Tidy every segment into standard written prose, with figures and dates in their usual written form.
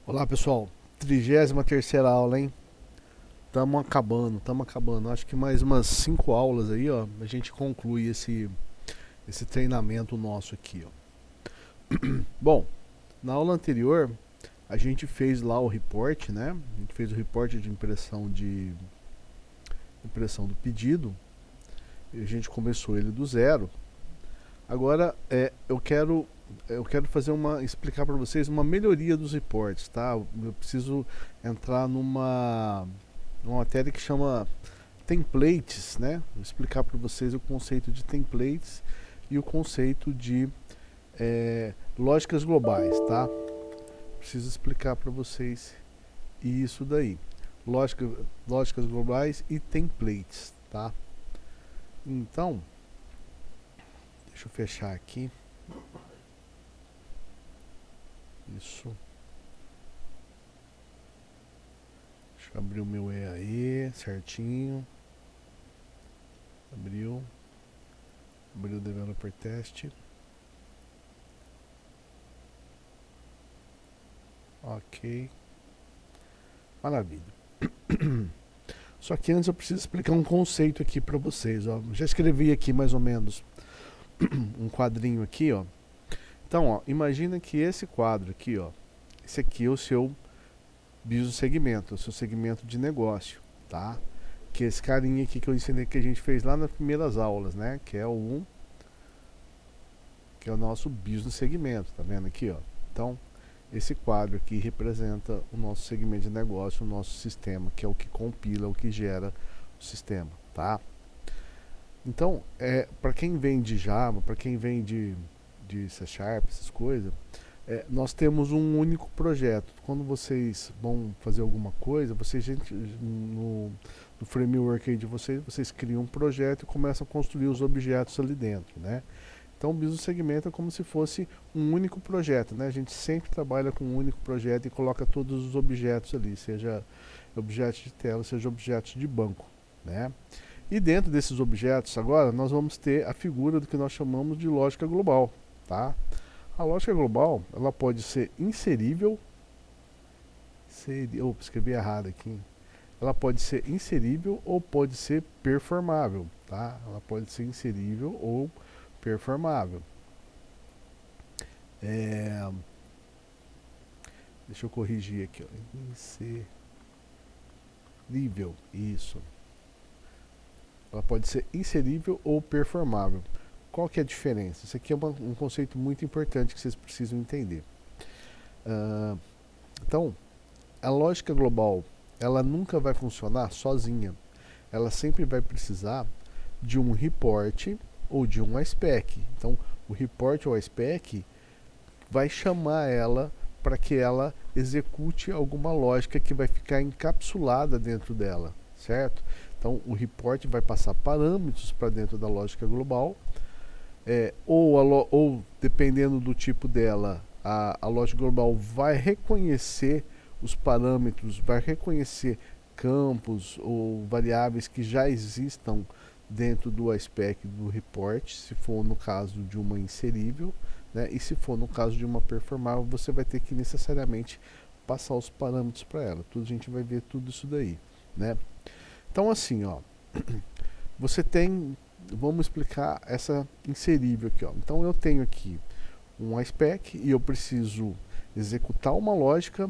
Olá pessoal, 33ª aula, hein? Tamo acabando. Acho que mais umas 5 aulas aí, ó, a gente conclui esse treinamento nosso aqui, ó. Bom, na aula anterior a gente fez lá o report, né? A gente fez o report de impressão do pedido. E a gente começou ele do zero. Agora eu quero explicar para vocês uma melhoria dos reports, tá? Eu preciso entrar numa matéria que chama templates, né? Vou explicar para vocês o conceito de templates e o conceito de lógicas globais, tá? Preciso explicar para vocês isso daí. Lógicas globais e templates, tá? Então, deixa eu fechar aqui. Isso. Deixa eu abrir o meu EAE certinho. Abriu o Developer Test. Ok. Maravilha. Só que antes eu preciso explicar um conceito aqui para vocês. Ó. Já escrevi aqui mais ou menos um quadrinho aqui, ó. Então, ó, imagina que esse quadro aqui, ó, esse aqui é o seu business segmento, o seu segmento de negócio, tá? Que é esse carinha aqui que eu ensinei, que a gente fez lá nas primeiras aulas, né? Que é o nosso business segmento, tá vendo aqui, ó? Então, esse quadro aqui representa o nosso segmento de negócio, o nosso sistema, que é o que compila, o que gera o sistema, tá? Então, para quem vem de Java, para quem vem de C Sharp, essas coisas, nós temos um único projeto. Quando vocês vão fazer alguma coisa, no framework aí de vocês criam um projeto e começam a construir os objetos ali dentro, né? Então o business segmento é como se fosse um único projeto, né? A gente sempre trabalha com um único projeto e coloca todos os objetos ali, seja objetos de tela, seja objetos de banco, né? E dentro desses objetos agora nós vamos ter a figura do que nós chamamos de lógica global, tá? A lógica global, ela pode ser inserível, escrevi errado aqui. Ela pode ser inserível ou pode ser performável, tá? Ela pode ser inserível ou performável. Deixa eu corrigir aqui, ó. Inserível, isso. Ela pode ser inserível ou performável. Qual que é a diferença? Isso aqui é um conceito muito importante que vocês precisam entender. Então, a lógica global, ela nunca vai funcionar sozinha. Ela sempre vai precisar de um report ou de um spec. Então, o report ou a spec vai chamar ela para que ela execute alguma lógica que vai ficar encapsulada dentro dela, certo? Então, o report vai passar parâmetros para dentro da lógica global, ou dependendo do tipo dela, a lógica global vai reconhecer os parâmetros, vai reconhecer campos ou variáveis que já existam dentro do aspect do report, se for no caso de uma inserível, né? E se for no caso de uma performável, você vai ter que necessariamente passar os parâmetros para ela. A gente vai ver tudo isso daí, né? Então assim, ó, você tem, vamos explicar essa inserível aqui, ó. Então eu tenho aqui um spec e eu preciso executar uma lógica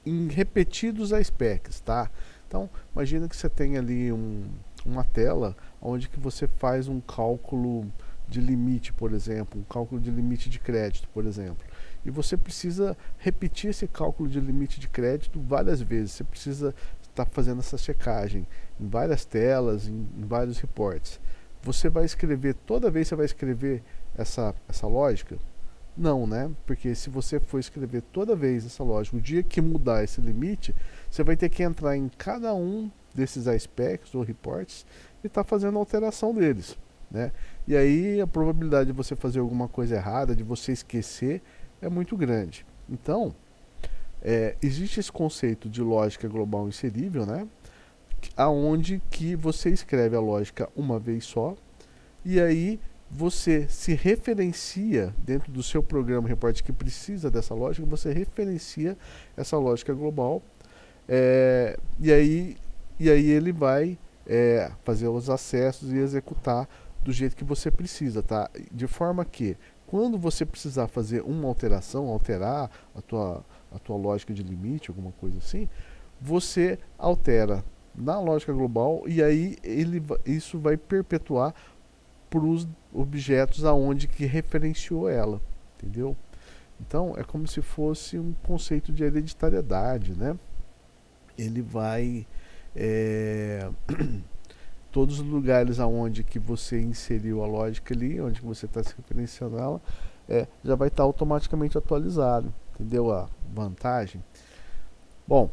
em repetidos aspects, tá? Então, imagina que você tem ali uma tela onde que você faz um cálculo de limite, por exemplo, um cálculo de limite de crédito, por exemplo. E você precisa repetir esse cálculo de limite de crédito várias vezes. Você precisa estar fazendo essa checagem em várias telas, em vários reports. Você vai escrever, toda vez você vai escrever essa lógica? Não, né? Porque se você for escrever toda vez essa lógica, o dia que mudar esse limite, você vai ter que entrar em cada um desses aspectos ou reports e estar fazendo a alteração deles, né? E aí a probabilidade de você fazer alguma coisa errada, de você esquecer, é muito grande. Então, existe esse conceito de lógica global inserível, né? Aonde que você escreve a lógica uma vez só e aí você se referencia dentro do seu programa report que precisa dessa lógica, você referencia essa lógica global, e aí ele vai fazer os acessos e executar do jeito que você precisa, tá? De forma que quando você precisar fazer uma alteração, alterar a tua lógica de limite, alguma coisa assim, você altera na lógica global e aí isso vai perpetuar para os objetos aonde que referenciou ela, entendeu? Então é como se fosse um conceito de hereditariedade, né? Ele vai todos os lugares aonde que você inseriu a lógica ali, onde que você está se referenciando ela, já vai estar automaticamente atualizado, entendeu a vantagem? Bom,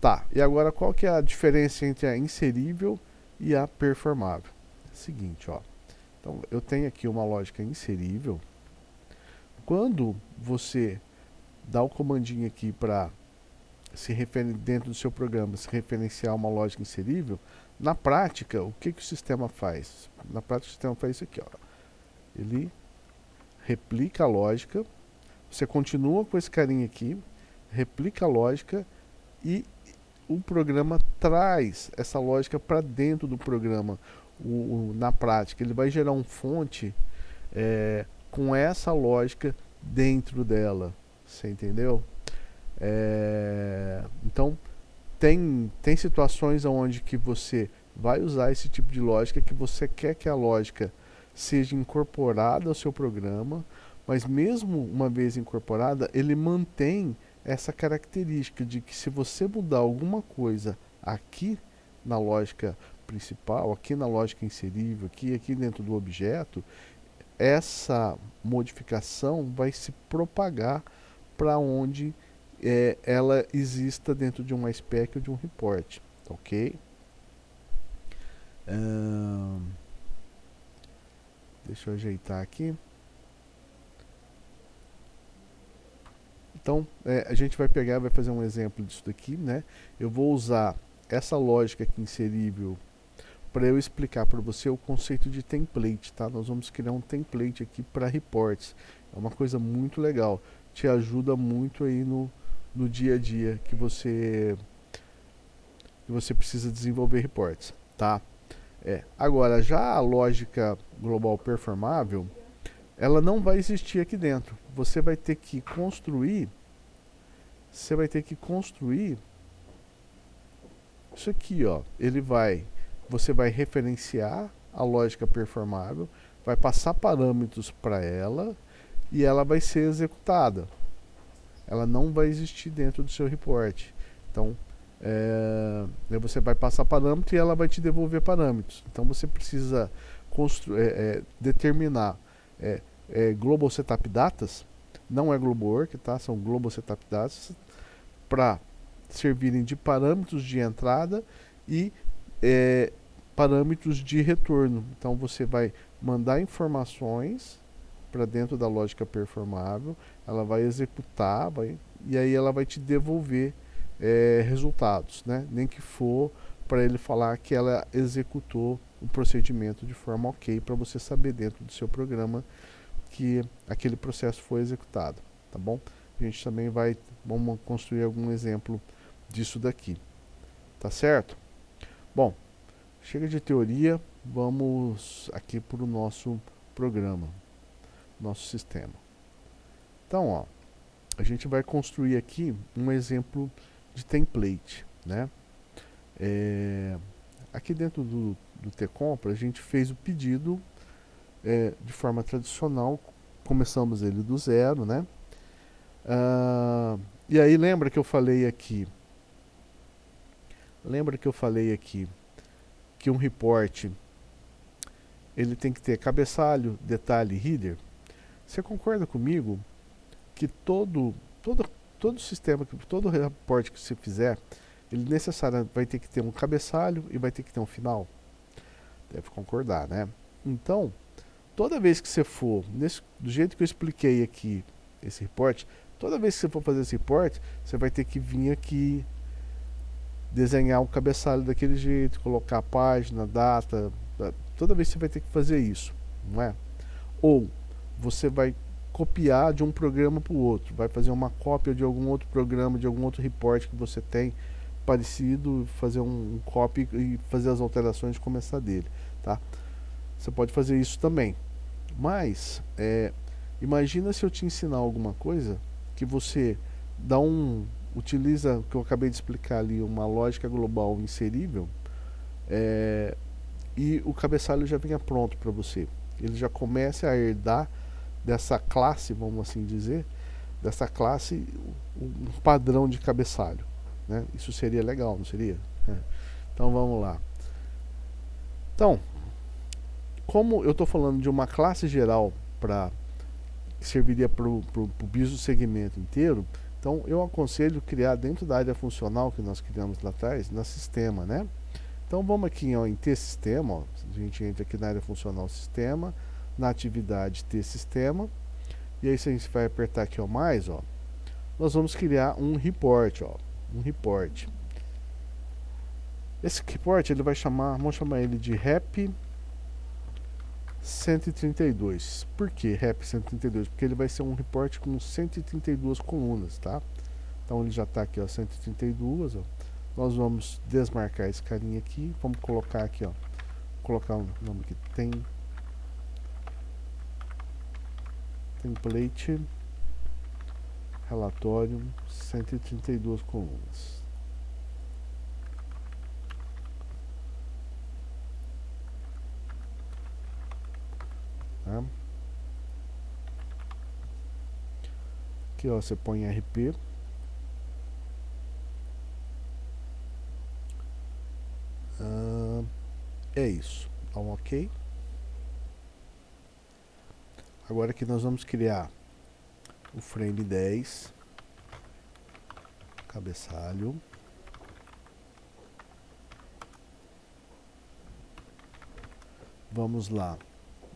tá. E agora qual que é a diferença entre a inserível e a performável? É o seguinte, ó. Então eu tenho aqui uma lógica inserível. Quando você dá o comandinho aqui para dentro do seu programa se referenciar uma lógica inserível, na prática, o que o sistema faz? Na prática, o sistema faz isso aqui, ó. Ele replica a lógica, você continua com esse carinha aqui, replica a lógica e o programa traz essa lógica para dentro do programa. Na prática, ele vai gerar um fonte com essa lógica dentro dela. Você entendeu? Então, tem situações onde que você vai usar esse tipo de lógica que você quer que a lógica seja incorporada ao seu programa, mas mesmo uma vez incorporada, ele mantém essa característica de que se você mudar alguma coisa aqui na lógica principal, aqui na lógica inserível, aqui dentro do objeto, essa modificação vai se propagar para onde ela exista dentro de uma spec ou de um report, ok? Deixa eu ajeitar aqui. Então, a gente vai pegar, vai fazer um exemplo disso daqui, né? Eu vou usar essa lógica aqui inserível para eu explicar para você o conceito de template, tá? Nós vamos criar um template aqui para reports. É uma coisa muito legal, te ajuda muito aí no dia a dia que você precisa desenvolver reports, tá? Agora, já a lógica global performável, ela não vai existir aqui dentro. Você vai ter que construir isso aqui, ó. Você vai referenciar a lógica performável, vai passar parâmetros para ela e ela vai ser executada. Ela não vai existir dentro do seu report. Então, você vai passar parâmetro e ela vai te devolver parâmetros. Então você precisa determinar Global Setup Datas, não é Global Work, tá? São Global Setup Datas para servirem de parâmetros de entrada e parâmetros de retorno. Então você vai mandar informações para dentro da lógica performável, ela vai executar, e aí ela vai te devolver resultados, né? Nem que for para ele falar que ela executou o procedimento de forma ok, para você saber dentro do seu programa que aquele processo foi executado, tá bom? A gente também vamos construir algum exemplo disso daqui, tá certo? Bom, chega de teoria, vamos aqui para o nosso programa, nosso sistema. Então, ó, a gente vai construir aqui um exemplo de template, né? Aqui dentro do tcompra a gente fez o pedido de forma tradicional, começamos ele do zero, né? E aí lembra que eu falei aqui que um report ele tem que ter cabeçalho, detalhe e header? Você concorda comigo que todo sistema, todo report que você fizer, ele necessariamente vai ter que ter um cabeçalho e vai ter que ter um final? Deve concordar, né? Então, toda vez que você for, do jeito que eu expliquei aqui, esse report, toda vez que você for fazer esse report, você vai ter que vir aqui, desenhar o cabeçalho daquele jeito, colocar a página, data, toda vez você vai ter que fazer isso, não é? Ou você vai copiar de um programa para o outro, vai fazer uma cópia de algum outro programa, de algum outro report que você tem parecido, fazer um copy e fazer as alterações e começar dele, tá? Você pode fazer isso também. Mas, imagina se eu te ensinar alguma coisa que você dá utiliza, que eu acabei de explicar ali, uma lógica global inserível, é, e o cabeçalho já venha pronto para você. Ele já começa a herdar dessa classe, vamos assim dizer, dessa classe, um padrão de cabeçalho. Né? Isso seria legal, não seria? Então vamos lá. Então, como eu estou falando de uma classe geral para que serviria para o BIOS do segmento inteiro, então eu aconselho criar dentro da área funcional que nós criamos lá atrás, na sistema, né? Então vamos aqui ó, em T-Sistema, ó, a gente entra aqui na área funcional sistema, na atividade T-Sistema, e aí se a gente vai apertar aqui ó, mais, ó, nós vamos criar um report, ó, um report. Esse report ele vai chamar, vamos chamar ele de REP 132. Por que REP 132? Porque ele vai ser um report com 132 colunas, tá? Então ele já está aqui, ó, 132, ó. Nós vamos desmarcar esse carinha aqui, vamos colocar aqui, ó, colocar o nome aqui, template relatório 132 colunas. Tá? Aqui ó, você põe RP. É isso. Dá um OK. Agora aqui nós vamos criar o frame 10, cabeçalho. Vamos lá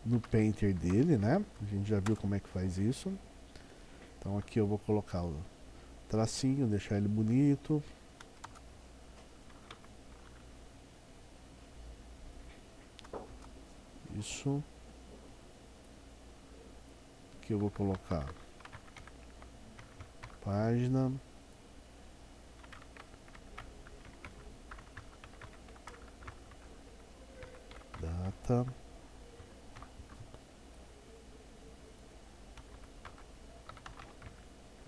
no Painter dele, né? A gente já viu como é que faz isso. Então aqui eu vou colocar o tracinho, deixar ele bonito. Isso. Aqui eu vou colocar página. Data.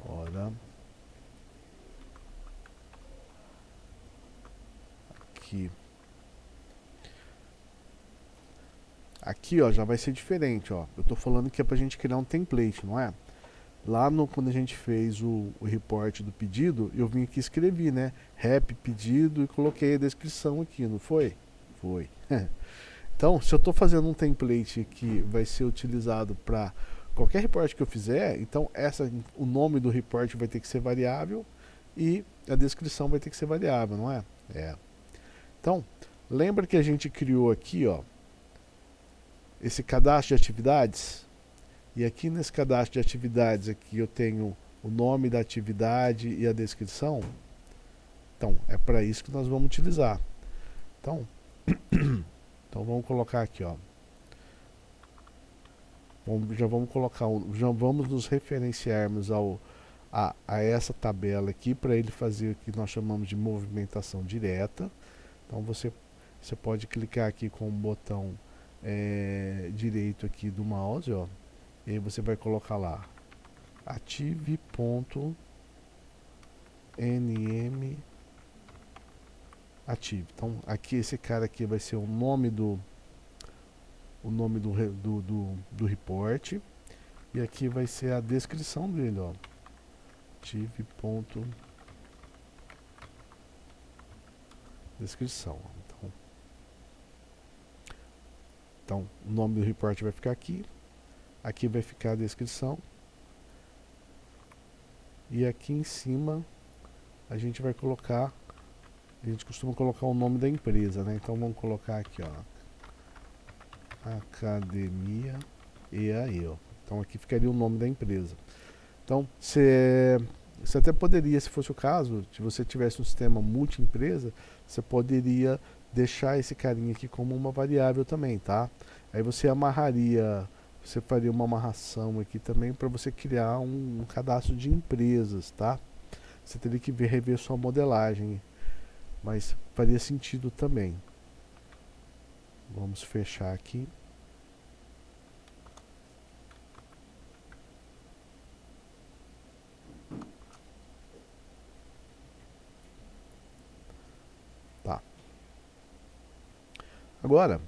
Hora. Aqui. Aqui, ó, já vai ser diferente, ó. Eu tô falando que é pra gente criar um template, não é? Lá quando a gente fez o report do pedido, eu vim aqui e escrevi, né? Rep pedido e coloquei a descrição aqui, não foi? Foi. Então, se eu estou fazendo um template que vai ser utilizado para qualquer report que eu fizer, então o nome do report vai ter que ser variável e a descrição vai ter que ser variável, não é? Então, lembra que a gente criou aqui, ó, esse cadastro de atividades? E aqui nesse cadastro de atividades aqui eu tenho o nome da atividade e a descrição. Então, é para isso que nós vamos utilizar. Então, vamos colocar aqui, ó. Já vamos colocar, já vamos nos referenciarmos a essa tabela aqui para ele fazer o que nós chamamos de movimentação direta. Então você pode clicar aqui com o botão direito aqui do mouse, ó, e aí você vai colocar lá ative.nm ative. Então aqui esse cara aqui vai ser o nome do report, e aqui vai ser a descrição dele, ó, ative.descrição. Então o nome do report vai ficar aqui, aqui vai ficar a descrição, e aqui em cima a gente vai colocar, a gente costuma colocar o nome da empresa, né? Então vamos colocar aqui, ó, Academia EAE, ó. Então aqui ficaria o nome da empresa. Então você até poderia, se fosse o caso, se você tivesse um sistema multi-empresa, você poderia deixar esse carinha aqui como uma variável também, tá? Aí você amarraria você faria uma amarração aqui também para você criar um cadastro de empresas, tá? Você teria que rever sua modelagem, mas faria sentido também. Vamos fechar aqui. Tá. Agora,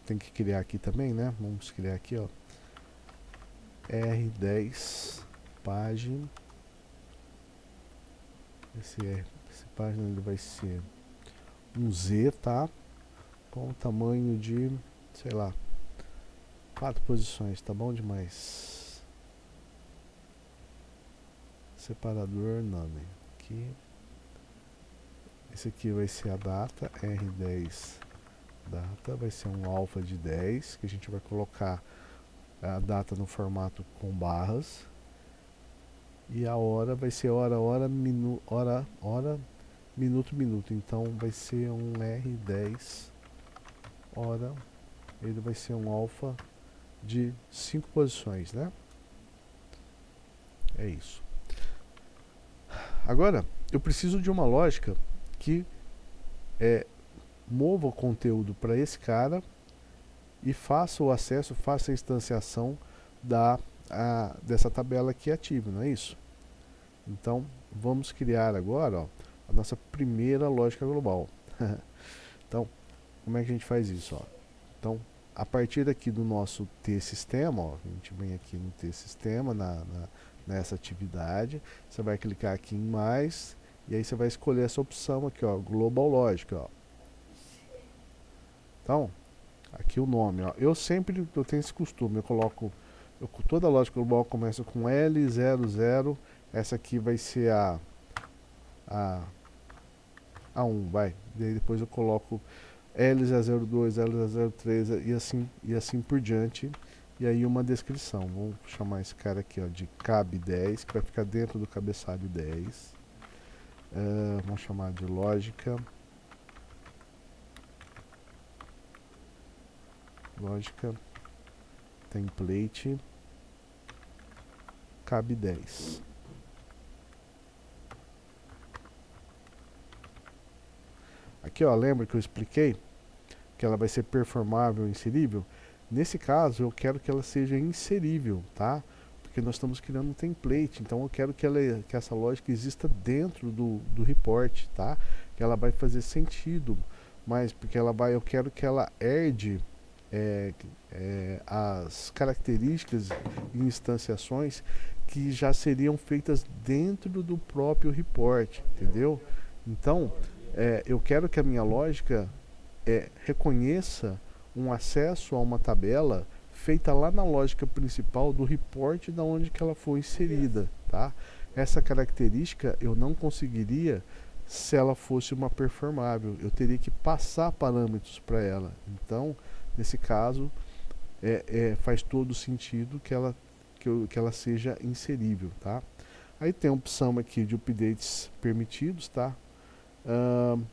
tem que criar aqui também, né? Vamos criar aqui, ó. R10 página. Esse página ele vai ser um Z, tá? Com tamanho de, sei lá, 4 posições, tá bom demais. Separador nome. Aqui. Esse aqui vai ser a data, R10 data, vai ser um alfa de 10, que a gente vai colocar a data no formato com barras. E a hora vai ser hora, minuto. Então vai ser um R10 hora, ele vai ser um alfa de 5 posições, né? É isso. Agora, eu preciso de uma lógica que mova o conteúdo para esse cara e faça o acesso, faça a instanciação dessa tabela aqui ativa, não é isso? Então, vamos criar agora, ó, a nossa primeira lógica global. Então, como é que a gente faz isso? Ó? Então, a partir aqui do nosso T-Sistema, ó, a gente vem aqui no T-Sistema, nessa atividade, você vai clicar aqui em mais, e aí você vai escolher essa opção aqui, ó, Global Logic, ó. Então, aqui o nome, ó. Eu tenho esse costume, toda a lógica global começa com L00, essa aqui vai ser a 1, vai. Daí depois eu coloco L02, L03 e assim por diante. E aí uma descrição. Vamos chamar esse cara aqui, ó, de CAB10, que vai ficar dentro do cabeçalho 10. Vamos chamar de lógica. Lógica template CAB10. Aqui, ó, lembra que eu expliquei que ela vai ser performável e inserível? Nesse caso, eu quero que ela seja inserível, tá? Porque nós estamos criando um template, então eu quero que essa lógica exista dentro do report, tá? Que ela vai fazer sentido, mas porque eu quero que ela herde as características e instanciações que já seriam feitas dentro do próprio report, entendeu? Então, eu quero que a minha lógica reconheça um acesso a uma tabela feita lá na lógica principal do report da onde que ela foi inserida, tá? Essa característica eu não conseguiria se ela fosse uma performável, eu teria que passar parâmetros para ela. Então, nesse caso, faz todo sentido que ela seja inserível, tá? Aí tem a opção aqui de updates permitidos, tá?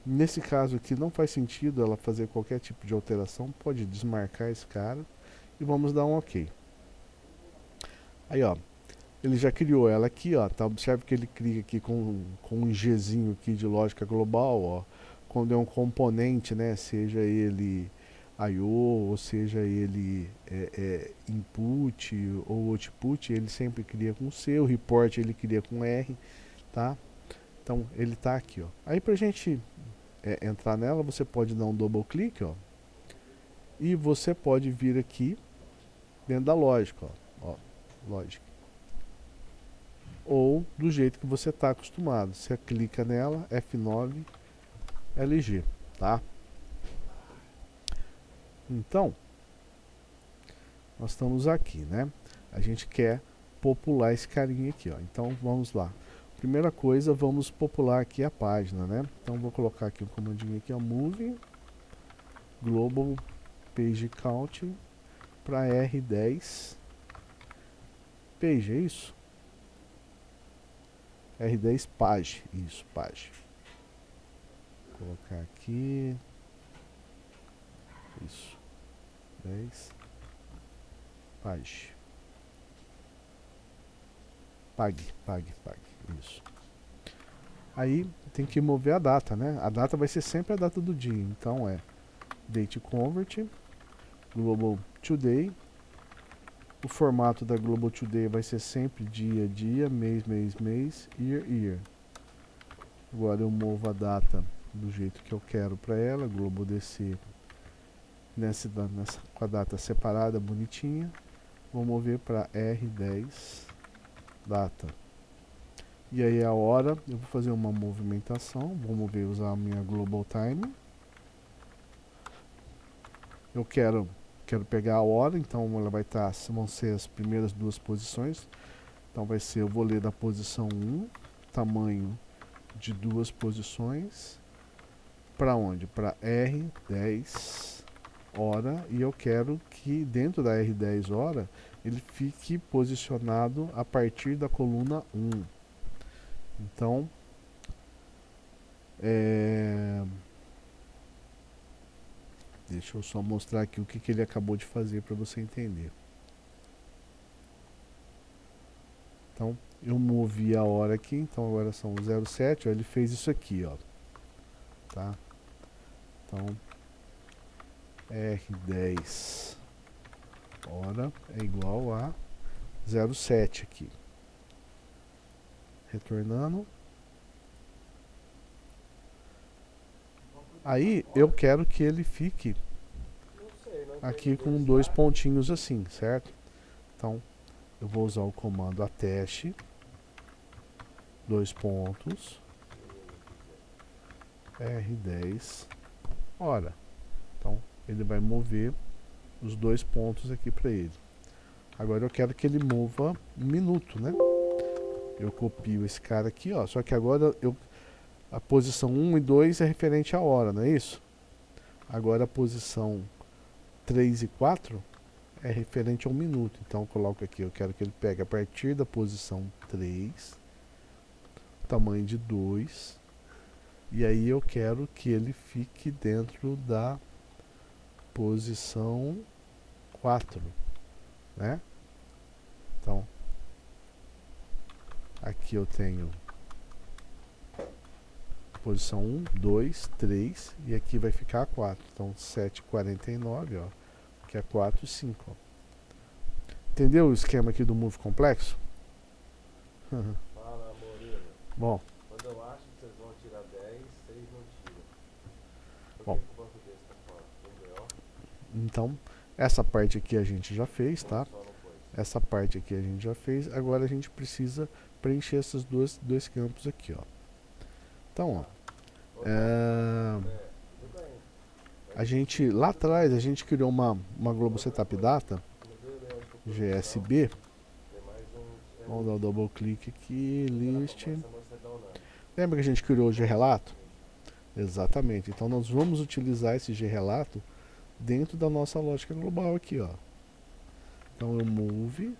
Nesse caso aqui não faz sentido ela fazer qualquer tipo de alteração, pode desmarcar esse cara e vamos dar um OK. Aí, ó, ele já criou ela aqui, ó, tá? Observe que ele cria aqui com um Gzinho aqui de lógica global, ó, quando é um componente, né, seja ele I/O, ou seja ele input ou output, ele sempre cria com C, o report ele cria com R, tá? Então ele tá aqui, ó. Aí pra gente entrar nela, você pode dar um double clique, ó, e você pode vir aqui dentro da lógica, ó, lógica. Ou do jeito que você está acostumado. Você clica nela, F9, LG, tá? Então, nós estamos aqui, né? A gente quer popular esse carinha aqui, ó. Então, vamos lá. Primeira coisa, vamos popular aqui a página, né? Então, vou colocar aqui um comandinho aqui, ó, move global page count para R10 page, é isso? R10 page, isso, page. Vou colocar aqui, isso, 10 Page. Pague. Isso. Aí tem que mover a data, né? A data vai ser sempre a data do dia. Então é date convert, global today. O formato da global today vai ser sempre dia, dia, mês, mês, mês, year, year. Agora eu movo a data do jeito que eu quero para ela, global DC com a data separada, bonitinha. Vou mover para R10 data. E aí a hora, eu vou fazer uma movimentação, vou usar a minha global time. Eu quero pegar a hora, então ela vão ser as primeiras duas posições. Então vai ser, eu vou ler da posição 1, tamanho de duas posições, para onde? Para R10 hora, e eu quero que dentro da R10 hora ele fique posicionado a partir da coluna 1. Então, deixa eu só mostrar aqui o que ele acabou de fazer para você entender. Então, eu movi a hora aqui, então agora são 07, ó, ele fez isso aqui, ó. Tá? Então, R10 hora é igual a 07 aqui. Retornando. Aí eu quero que ele fique aqui com dois pontinhos assim, certo? Então eu vou usar o comando attach, dois pontos, R10 hora. Então ele vai mover os dois pontos aqui para ele. Agora eu quero que ele mova um minuto, né? Eu copio esse cara aqui, ó. Só que agora a posição 1 e 2 é referente à hora, não é isso? Agora a posição 3 e 4 é referente a um minuto. Então eu coloco aqui, eu quero que ele pegue a partir da posição 3, tamanho de 2, e aí eu quero que ele fique dentro da posição 4, né? Então, aqui eu tenho posição 1, 2, 3 e aqui vai ficar 4. Então 7,49, ó, que é 4 e 5. Ó. Entendeu o esquema aqui do move complexo? Fala, Murilo. Bom. Quando eu acho que vocês vão tirar 10, vocês não tiram. Por Bom. que o banco desse tá fora? Então, essa parte aqui a gente já fez, tá? Só não foi. Essa parte aqui a gente já fez. Agora a gente precisa preencher esses dois campos aqui, ó. Então, ó. A gente, lá atrás, a gente criou uma Global Setup Data, GSB. Vamos dar o double clique aqui, list. Lembra que a gente criou o G-Relato? Exatamente. Então nós vamos utilizar esse G-Relato dentro da nossa lógica global aqui, ó. Então eu move,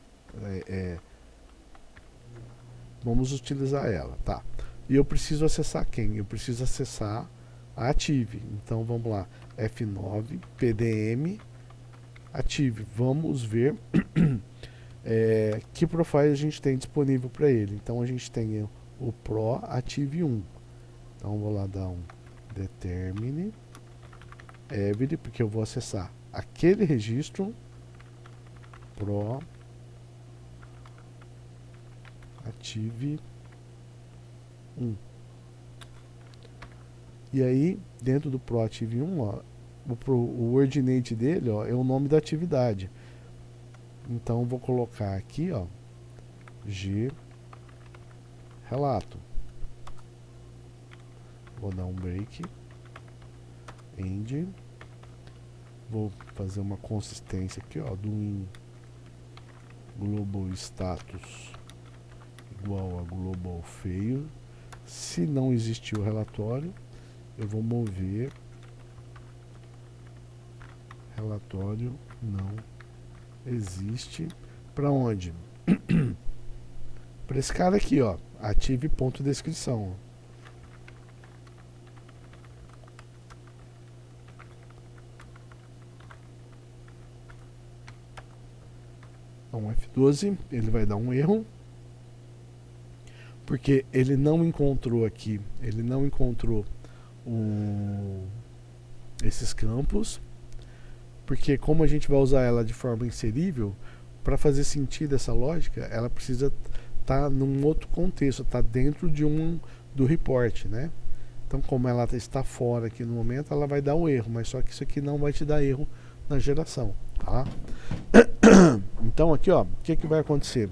vamos utilizar ela, tá? E eu preciso acessar quem? Eu preciso acessar a Active. Então vamos lá, F9, PDM, Active. Vamos ver que profile a gente tem disponível para ele. Então a gente tem o Pro Active 1. Então vou lá dar um determine every, porque eu vou acessar aquele registro Pro Active 1. E aí, dentro do Pro Active 1, ó, o ordinate dele, ó, é o nome da atividade. Então vou colocar aqui, ó, G relato. Vou dar um break. End. Vou fazer uma consistência aqui, ó, do in global status igual a global fail. Se não existir o relatório, eu vou mover relatório não existe para onde? Para esse cara aqui, ó, ative ponto de descrição. Então F12, ele vai dar um erro, porque ele não encontrou aqui, ele não encontrou esses campos, porque como a gente vai usar ela de forma inserível, para fazer sentido essa lógica, ela precisa estar num outro contexto, estar dentro do report, né? Então, como ela está fora aqui no momento, ela vai dar um erro, mas só que isso aqui não vai te dar erro na geração, tá? Então aqui, ó, o que vai acontecer?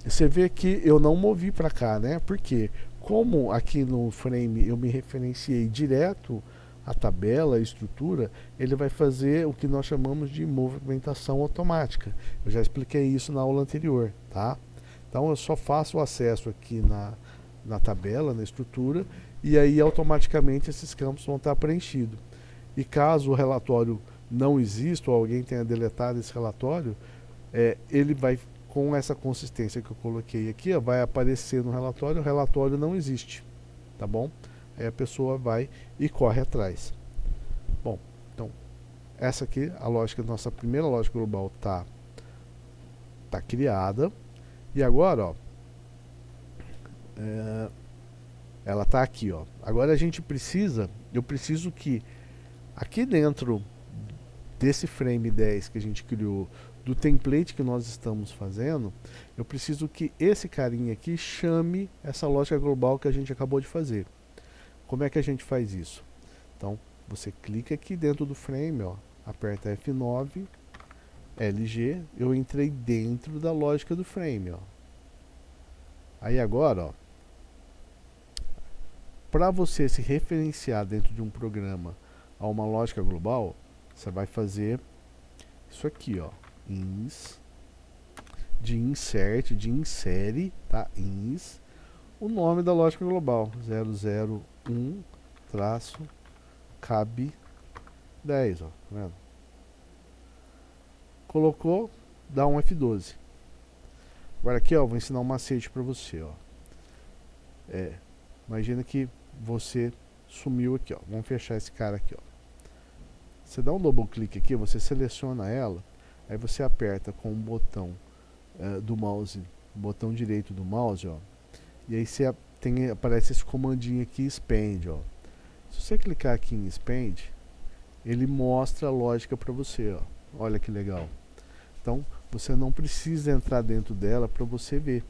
Você vê que eu não movi para cá, né? Porque como aqui no frame eu me referenciei direto à tabela, à estrutura, ele vai fazer o que nós chamamos de movimentação automática. Eu já expliquei isso na aula anterior, tá? Então eu só faço o acesso aqui na tabela, na estrutura, e aí automaticamente esses campos vão estar preenchidos. E caso o relatório não exista, ou alguém tenha deletado esse relatório, ele vai, com essa consistência que eu coloquei aqui, ó, vai aparecer no relatório, o relatório não existe, tá bom? Aí a pessoa vai e corre atrás. Bom, então, essa aqui, a lógica, nossa primeira lógica global tá criada, e agora, ó, ela tá aqui, ó. Agora eu preciso que aqui dentro desse frame 10 que a gente criou, do template que nós estamos fazendo, eu preciso que esse carinha aqui chame essa lógica global que a gente acabou de fazer. Como é que a gente faz isso? Então, você clica aqui dentro do frame, ó, aperta F9, LG, eu entrei dentro da lógica do frame, ó. Aí agora, ó, para você se referenciar dentro de um programa a uma lógica global, você vai fazer isso aqui, ó, ins, de insert, de insere, tá? Ins, o nome da lógica global, 001-cab 10, ó, tá vendo? Colocou, dá um F12. Agora aqui, ó, vou ensinar um macete para você, ó. Imagina que você sumiu aqui, ó. Vamos fechar esse cara aqui, ó. Você dá um double clique aqui, você seleciona ela, aí você aperta com o botão do mouse, botão direito do mouse, ó. E aí aparece esse comandinho aqui, expand, ó. Se você clicar aqui em expand, ele mostra a lógica para você, ó. Olha que legal. Então, você não precisa entrar dentro dela para você ver.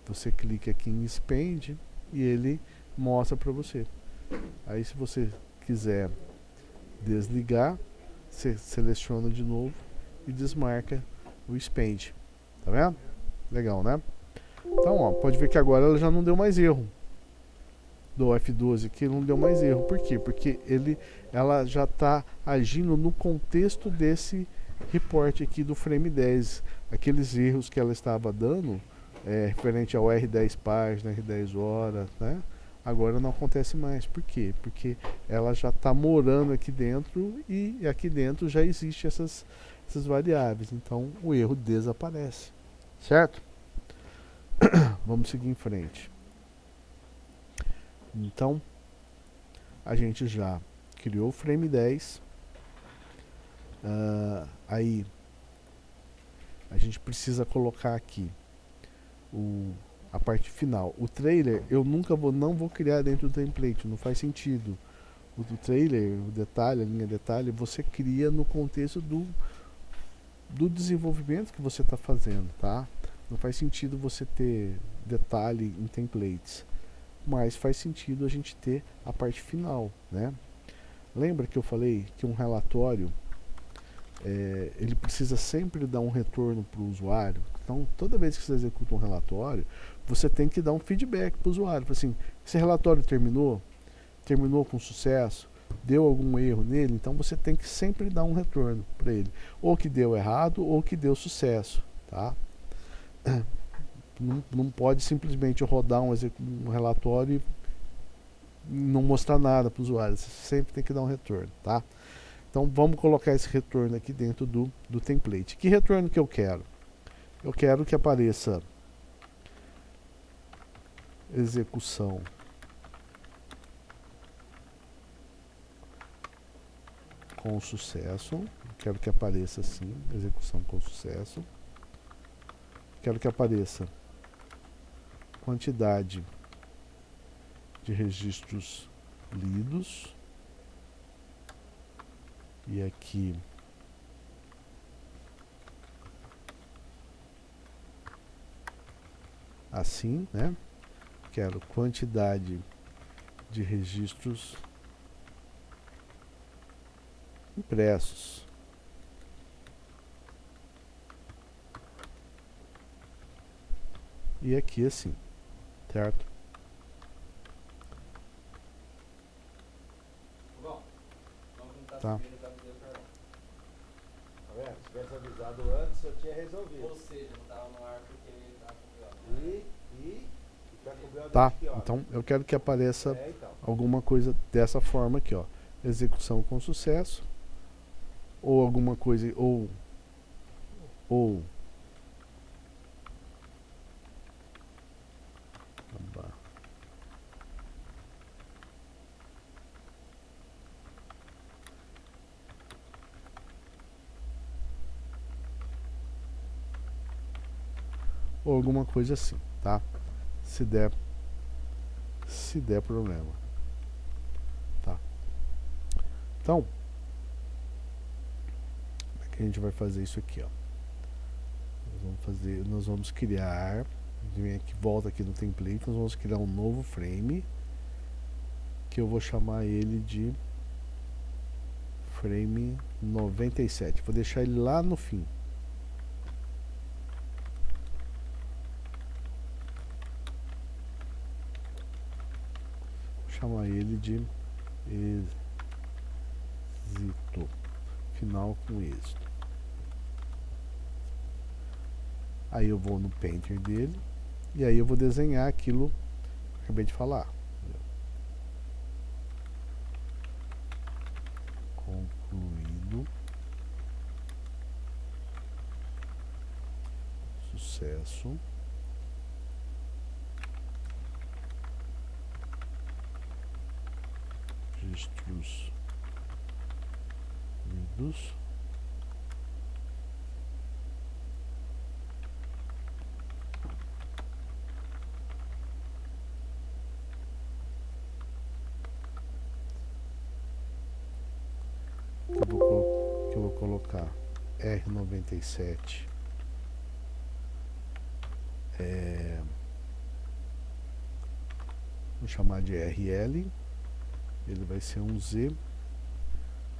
Você clica aqui em expand e ele mostra para você. Aí se você quiser desligar, você seleciona de novo e desmarca o expand. Tá vendo? Legal, né? Então, ó, pode ver que agora ela já não deu mais erro. Do F12 aqui não deu mais erro. Por quê? Porque ela já está agindo no contexto desse report aqui do frame 10. Aqueles erros que ela estava dando, referente ao R10 página, R10 hora, né? Agora não acontece mais. Por quê? Porque ela já está morando aqui dentro e aqui dentro já existem essas variáveis. Então o erro desaparece. Certo? Vamos seguir em frente. Então, a gente já criou o frame 10. Aí, a gente precisa colocar aqui a parte final. O trailer, eu não vou criar dentro do template, não faz sentido. O trailer, o detalhe, a linha detalhe, você cria no contexto do desenvolvimento que você está fazendo, tá? Não faz sentido você ter detalhe em templates, mas faz sentido a gente ter a parte final, né? Lembra que eu falei que um relatório ele precisa sempre dar um retorno para o usuário? Então, toda vez que você executa um relatório, você tem que dar um feedback para o usuário. Assim, esse relatório terminou com sucesso, deu algum erro nele, então você tem que sempre dar um retorno para ele, ou que deu errado ou que deu sucesso, tá? Não pode simplesmente rodar um relatório e não mostrar nada para o usuário. Você sempre tem que dar um retorno, tá? Então vamos colocar esse retorno aqui dentro do template. Que retorno que eu quero? Eu quero que apareça execução com sucesso. Quero que apareça assim, execução com sucesso. Quero que apareça quantidade de registros lidos. E aqui assim, né? Quero quantidade de registros impressos. E aqui assim, certo? Bom, não tá Tá. subindo o camiseta não. Tá vendo? Se tivesse avisado antes, eu tinha resolvido. Ou seja, não tava no ar porque ele tava com o BO. E tá com o BO Tá, desde que hora? então eu quero que apareça Então. alguma coisa dessa forma aqui, ó. Execução com sucesso. Ou alguma coisa, ou ou alguma coisa assim, tá? Se der problema, tá? Então, como é que a gente vai fazer isso aqui, ó? Nós vamos criar, vem aqui, volta aqui no template, nós vamos criar um novo frame que eu vou chamar ele de frame 97. Vou deixar ele lá no fim. Vou chamar ele de êxito. Final com êxito. Aí eu vou no Painter dele e aí eu vou desenhar aquilo que eu acabei de falar. Concluído. Sucesso. Registros lidos. Que eu vou colocar R97 vou chamar de RL. Ele vai ser um Z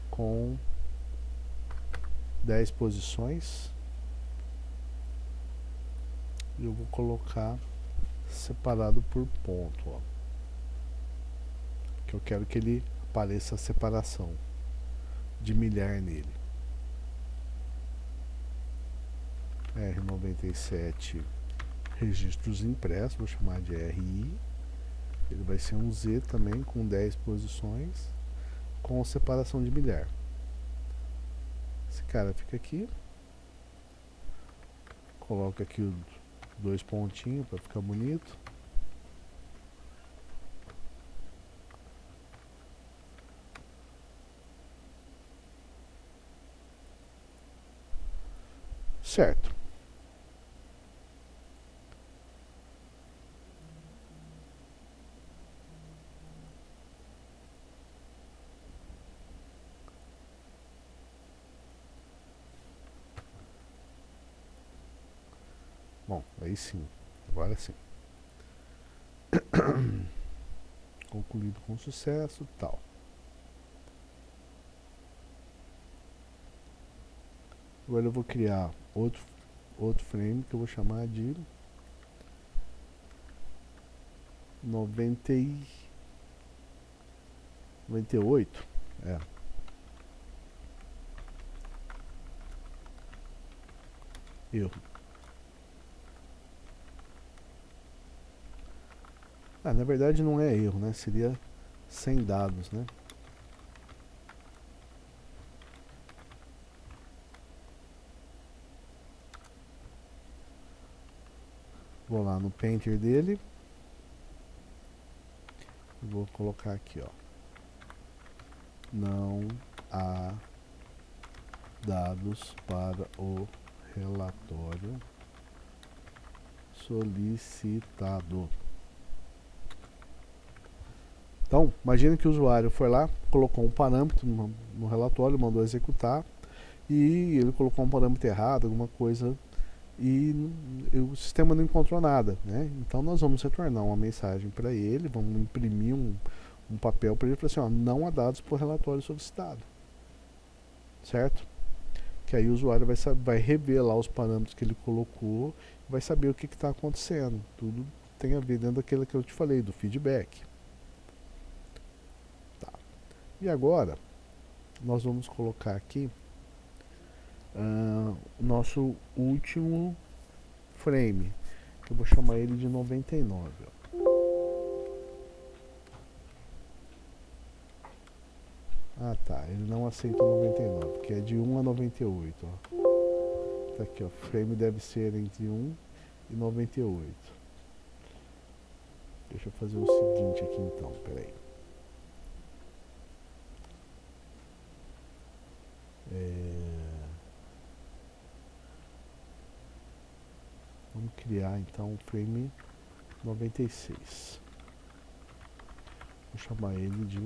com 10 posições. E eu vou colocar separado por ponto, ó. Que eu quero que ele apareça a separação de milhar nele. R97 registros impressos, vou chamar de RI. Ele vai ser um Z também com 10 posições com separação de milhar. Esse cara fica aqui. Coloca aqui os dois pontinhos para ficar bonito. Certo. Bom, aí sim. Agora sim. Concluído com sucesso, tal. Agora eu vou criar outro frame que eu vou chamar de 98. Erro. Na verdade não é erro, né? Seria sem dados, né? Vou lá no Painter dele. Vou colocar aqui, ó. Não há dados para o relatório solicitado. Então, imagine que o usuário foi lá, colocou um parâmetro no relatório, mandou executar, e ele colocou um parâmetro errado, alguma coisa, e o sistema não encontrou nada, né? Então nós vamos retornar uma mensagem para ele, vamos imprimir um papel para ele e falar assim, ó, não há dados por relatório solicitado, certo? Que aí o usuário vai rever lá os parâmetros que ele colocou, vai saber o que está acontecendo. Tudo tem a ver dentro daquilo que eu te falei, do feedback. Tá. E agora, nós vamos colocar aqui o nosso último frame. Eu vou chamar ele de 99. Ó. Ah tá, ele não aceita o 99, porque é de 1 a 98. Ó. Tá aqui, ó. Frame deve ser entre 1 e 98. Deixa eu fazer o seguinte aqui então, peraí. Vamos criar então o frame 96. Vou chamar ele de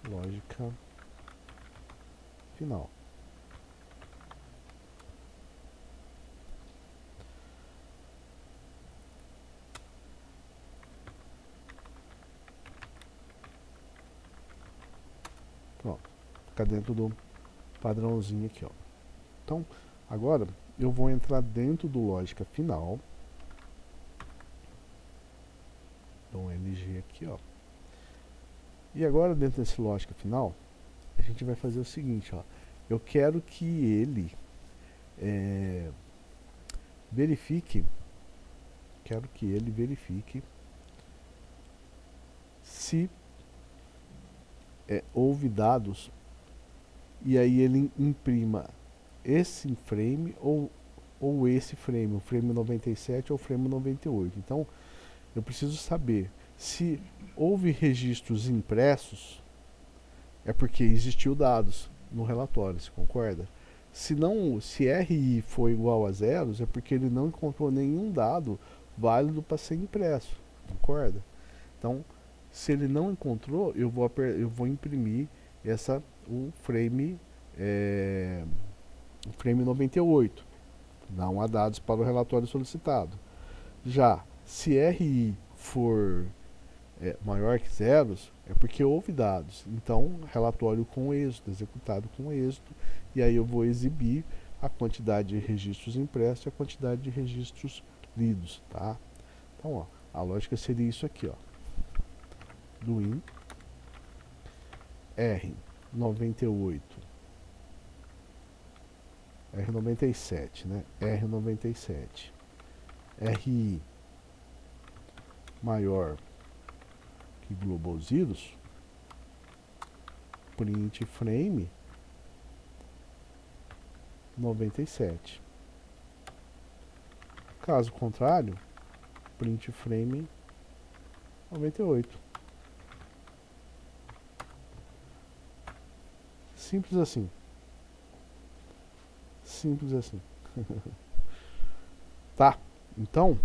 lógica final. Pronto, fica dentro do padrãozinho aqui, ó. Então, agora eu vou entrar dentro do lógica final. Então, LG aqui, ó. E agora, dentro desse lógica final, a gente vai fazer o seguinte, ó. Eu quero que ele verifique se houve dados e aí ele imprima esse frame ou esse frame, o frame 97 ou o frame 98. Então, eu preciso saber se houve registros impressos, é porque existiu dados no relatório, você concorda? Se RI for igual a zeros, é porque ele não encontrou nenhum dado válido para ser impresso, concorda? Então, se ele não encontrou, eu vou imprimir o frame 98. Não há dados para o relatório solicitado. Já, se RI for maior que zeros, é porque houve dados. Então, relatório com êxito, executado com êxito, e aí eu vou exibir a quantidade de registros impressos e a quantidade de registros lidos, tá? Então, ó, a lógica seria isso aqui, ó. Do in R98 R97, né? R97 RI maior que global zeros, print frame 97. Caso contrário, print frame 98. Simples assim. Simples assim. Tá? Então,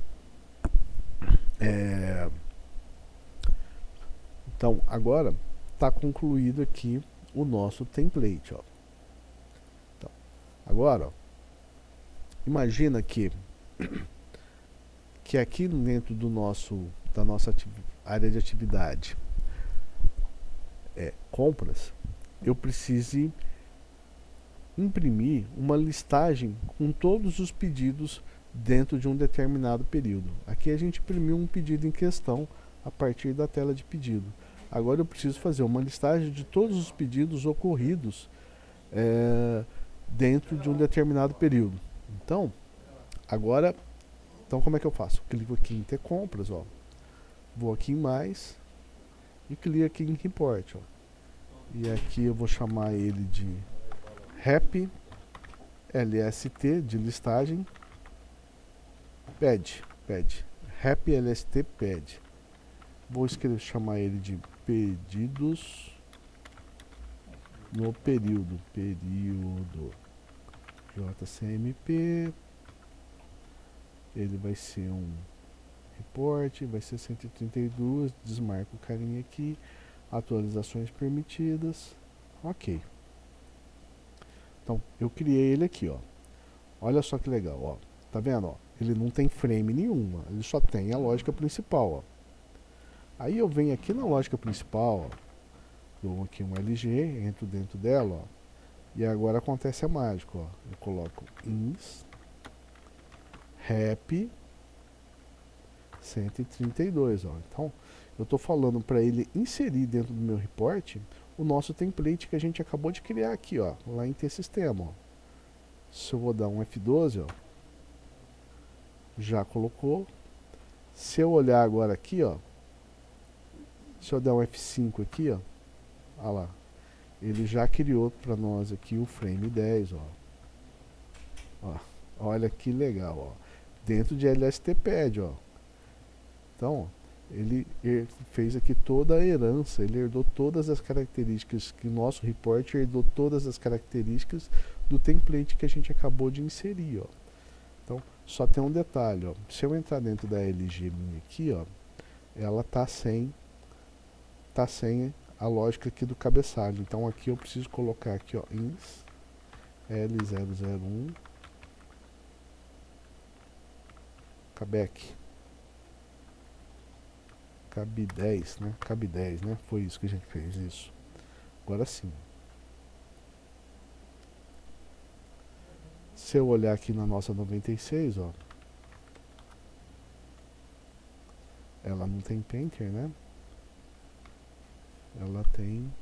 então agora está concluído aqui o nosso template, ó. Então, agora, ó, imagina que aqui dentro da nossa área de atividade compras, eu precise imprimir uma listagem com todos os pedidos dentro de um determinado período. Aqui a gente imprimiu um pedido em questão a partir da tela de pedido. Agora eu preciso fazer uma listagem de todos os pedidos ocorridos dentro de um determinado período. Então, como é que eu faço? Clico aqui em ter compras, ó. Vou aqui em mais e clico aqui em report, ó. E aqui eu vou chamar ele de Rap LST de listagem pad Rap LST pad. Vou chamar ele de pedidos no período JCMP, ele vai ser um report, vai ser 132, desmarca o carinha aqui, atualizações permitidas, ok. Então, eu criei ele aqui, ó. Olha só que legal, ó. Tá vendo, ó? Ele não tem frame nenhuma, ele só tem a lógica principal, ó. Aí eu venho aqui na lógica principal, ó, dou aqui um LG, entro dentro dela, ó, e agora acontece a mágica, ó. Eu coloco ins rep 132, ó. Então, eu estou falando para ele inserir dentro do meu report o nosso template que a gente acabou de criar aqui, ó, lá em T-Sistema, ó. Se eu vou dar um F12, ó, já colocou. Se eu olhar agora aqui, ó, se eu der um F5 aqui, ó, olha lá, ele já criou para nós aqui o frame 10, ó. Ó, olha que legal, ó, dentro de LSTPad, ó. Então, ele fez aqui toda a herança, ele herdou todas as características que o nosso report herdou todas as características do template que a gente acabou de inserir, ó. Então, só tem um detalhe, ó. Se eu entrar dentro da LG minha aqui, ó, ela tá sem a lógica aqui do cabeçalho. Então aqui eu preciso colocar aqui, ó, ins L001 cabec cabe 10, né? Cabe 10, né? Foi isso que a gente fez, isso. Agora sim. Se eu olhar aqui na nossa 96, ó, ela não tem painter, né? Ela tem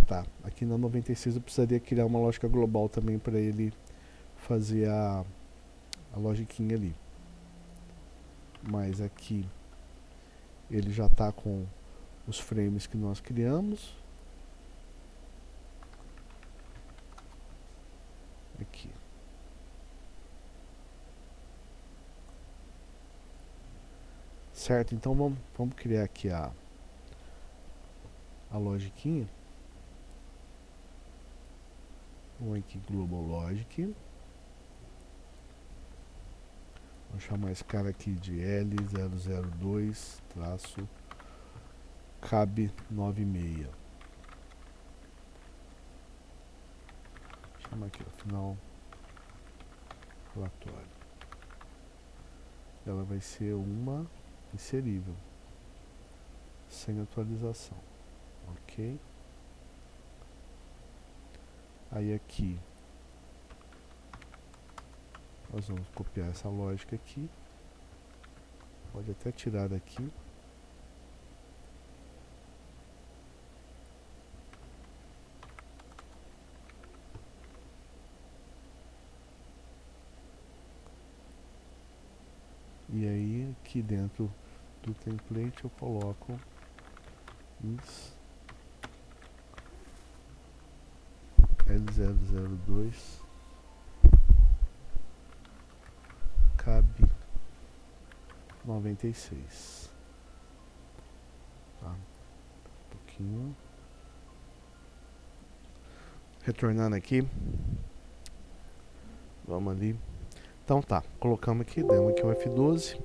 tá. Aqui na 96 eu precisaria criar uma lógica global também para ele fazer a logiquinha ali. Mas aqui ele já está com os frames que nós criamos. Aqui. Certo? Então vamos criar aqui a logiquinha. Vamos aqui, Global Logic. Vou chamar esse cara aqui de L002-CAB96. Chama aqui, ó, final relatório. Ela vai ser uma inserível, sem atualização, ok? Aí aqui nós vamos copiar essa lógica aqui, pode até tirar daqui. E aí aqui dentro do template eu coloco ins L002 cabe 96. Tá? Um pouquinho. Retornando aqui. Vamos ali. Então tá, colocamos aqui, demos aqui um F12.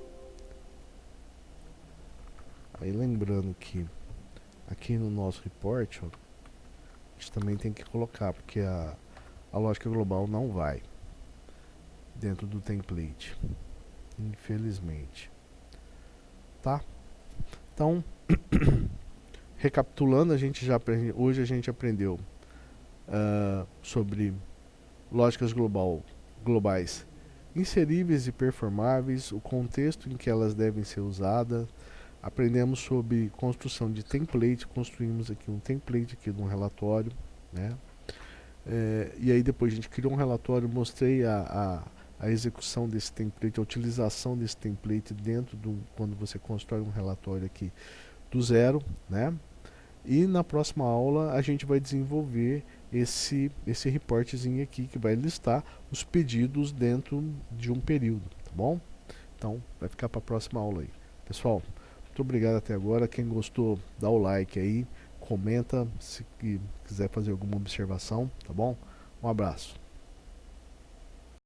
Aí lembrando que aqui no nosso report, ó, a gente também tem que colocar, porque a lógica global não vai dentro do template, infelizmente. Tá? Então, recapitulando, hoje a gente aprendeu sobre lógicas globais inseríveis e performáveis, o contexto em que elas devem ser usadas. Aprendemos sobre construção de template, construímos aqui um template aqui de um relatório, né? E aí depois a gente criou um relatório, mostrei a execução desse template, a utilização desse template dentro quando você constrói um relatório aqui do zero, né? E na próxima aula a gente vai desenvolver esse reportzinho aqui que vai listar os pedidos dentro de um período, tá bom? Então vai ficar para a próxima aula aí. Pessoal, Muito obrigado até agora. Quem gostou, dá o like aí, comenta se quiser fazer alguma observação, tá bom? Um abraço.